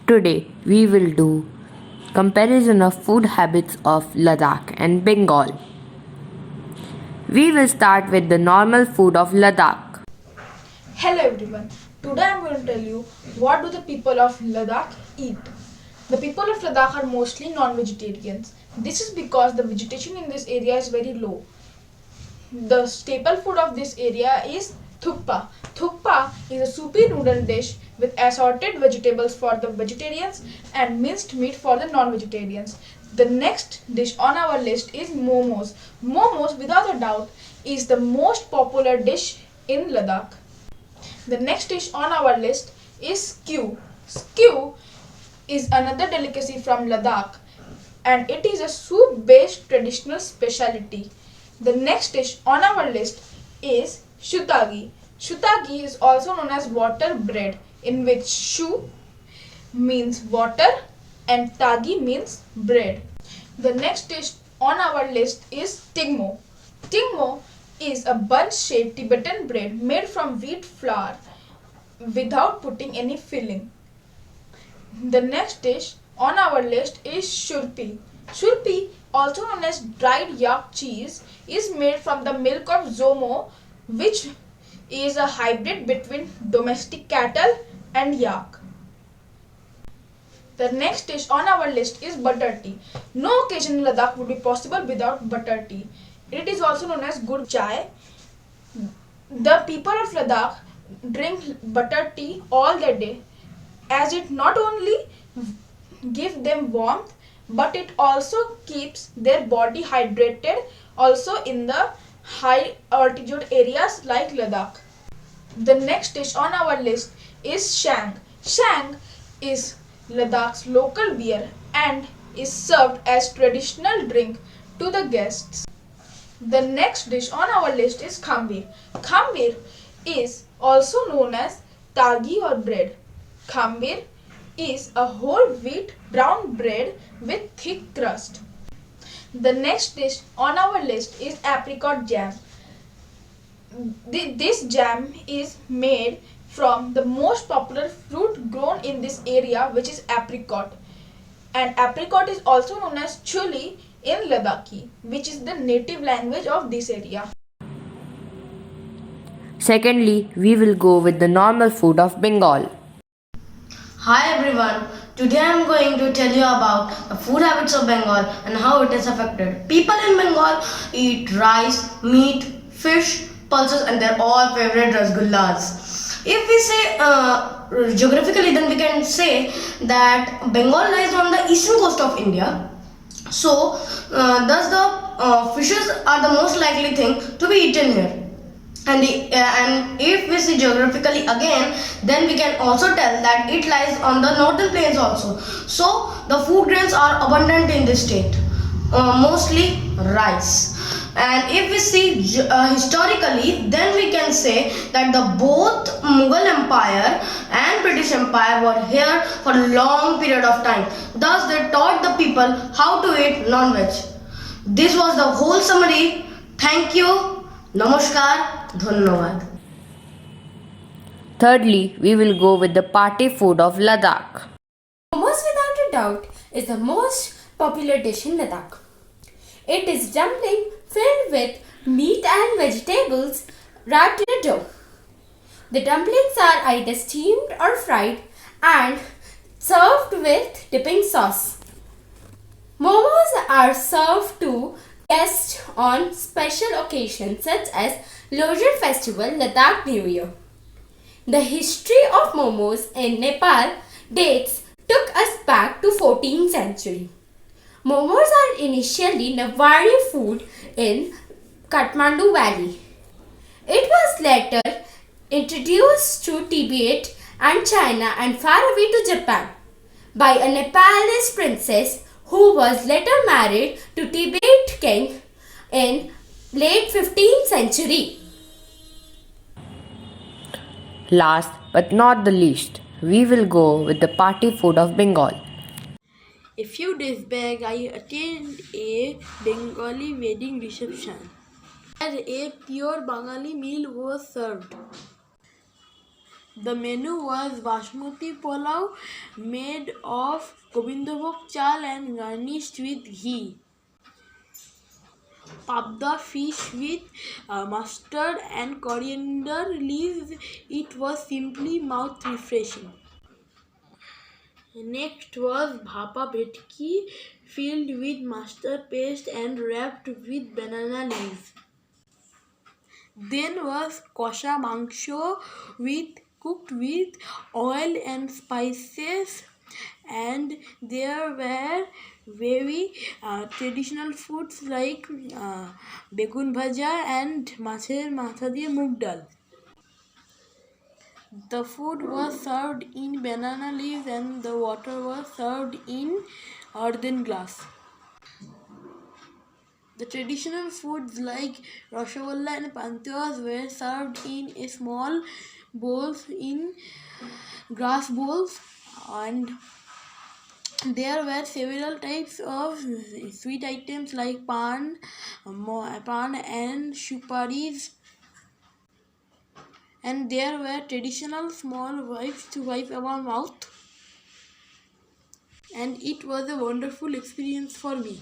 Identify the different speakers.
Speaker 1: Today we will do comparison of food habits of Ladakh and Bengal. We will start with the normal food of Ladakh.
Speaker 2: Hello everyone. Today I am going to tell you what do the people of Ladakh eat. The people of Ladakh are mostly non-vegetarians. This is because the vegetation in this area is very low. The staple food of this area is thukpa. Thukpa is a soupy noodle dish with assorted vegetables for the vegetarians and minced meat for the non-vegetarians. The next dish on our list is momos. Momos, without a doubt, is the most popular dish in Ladakh. The next dish on our list is skew. Skew is another delicacy from Ladakh and it is a soup based traditional specialty. The next dish on our list is shutagi. Shutagi is also known as water bread, in which shu means water and tagi means bread. The next dish on our list is tingmo. Tingmo is a bunch-shaped Tibetan bread made from wheat flour without putting any filling. The next dish on our list is shurpi. Shurpi, also known as dried yak cheese, is made from the milk of zomo, which is a hybrid between domestic cattle and yak. The next dish on our list is butter tea. No occasion in Ladakh would be possible without butter tea. It is also known as gur chai. The people of Ladakh drink butter tea all the day, as it not only gives them warmth but it also keeps their body hydrated also in the high altitude areas like Ladakh. The next dish on our list is shang. Shang is Ladakh's local beer and is served as traditional drink to the guests. The next dish on our list is khambir. Khambir is also known as tagi or bread. Khambir is a whole wheat brown bread with thick crust. The next dish on our list is apricot jam. This jam is made from the most popular fruit grown in this area, which is apricot. And apricot is also known as chuli in Ladakhi, which is the native language of this area.
Speaker 1: Secondly, we will go with the normal food of Bengal.
Speaker 3: Hi everyone, today I am going to tell you about the food habits of Bengal and how it is affected. People in Bengal eat rice, meat, fish, pulses and their all favorite rasgullas. If we say geographically, then we can say that Bengal lies on the eastern coast of India. So, thus the fishes are the most likely thing to be eaten here. And if we see geographically again, then we can also tell that it lies on the northern plains also. So the food grains are abundant in this state, mostly rice. And if we see historically, then we can say that the both Mughal Empire and British Empire were here for a long period of time. Thus they taught the people how to eat non-veg. This was the whole summary. Thank you. Namaskar, Dhanyavad.
Speaker 1: Thirdly, we will go with the party food of Ladakh.
Speaker 4: Momos, without a doubt, is the most popular dish in Ladakh. It is dumpling filled with meat and vegetables wrapped in a dough. The dumplings are either steamed or fried and served with dipping sauce. Momos are served to guests on special occasions such as Lojud Festival, Ladakh New Year. The history of momos in Nepal dates took us back to 14th century. Momos are initially Newari food in Kathmandu Valley. It was later introduced to Tibet and China and far away to Japan by a Nepalese princess who was later married to Tibet king in late 15th century.
Speaker 1: Last but not the least, we will go with the party food of Bengal.
Speaker 5: A few days back, I attended a Bengali wedding reception where a pure Bengali meal was served. The menu was basmati pulao made of Govindabhog chal and garnished with ghee. Pabda fish with mustard and coriander leaves. It was simply mouth refreshing. Next was bhapa bhetki filled with mustard paste and wrapped with banana leaves. Then was kosha mangsho with cooked with oil and spices, and there were very traditional foods like begun bhaja and মাছের মাথা দিয়ে মুগ ডাল. The food was served in banana leaves and the water was served in earthen glass. The traditional foods like rasgulla and pantuas were served in a small bowls in grass bowls, and there were several types of sweet items like pan and suparis, and there were traditional small wipes to wipe our mouth, and it was a wonderful experience for me.